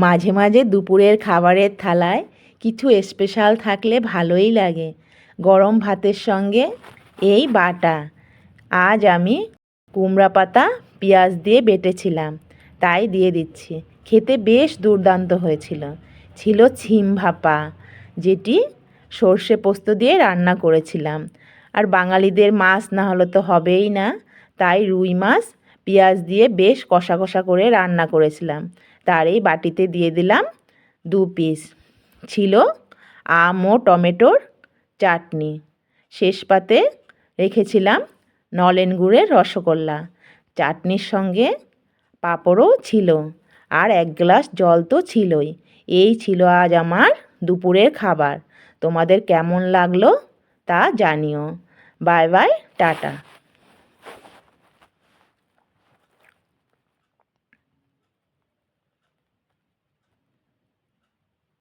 মাঝে মাঝে দুপুরের খাবারের থালায় কিছু স্পেশাল থাকলে ভালোই লাগে। গরম ভাতের সঙ্গে এই বাটা। আজ আমি কুমড়া পাতা পেঁয়াজ দিয়ে বেটেছিলাম, তাই দিয়ে দিচ্ছি। খেতে বেশ দুর্দান্ত হয়েছিল। ছিল ছিম ভাপা, যেটি সর্ষে পোস্ত দিয়ে রান্না করেছিলাম। আর বাঙালিদের মাছ না হলে তো হবেই না, তাই রুই মাছ পেঁয়াজ দিয়ে বেশ কষা কষা করে রান্না করেছিলাম। তার এই বাটিতে দিয়ে দিলাম 2 পিস। ছিল আম ও টমেটোর চাটনি। শেষ পাতে রেখেছিলাম নলেন গুড়ের রসগোল্লা। চাটনির সঙ্গে পাঁপড়ও ছিল, আর 1 গ্লাস জল তো ছিলই। এই ছিল আজ আমার দুপুরের খাবার। তোমাদের কেমন লাগলো তা জানিও। Bye bye, tata.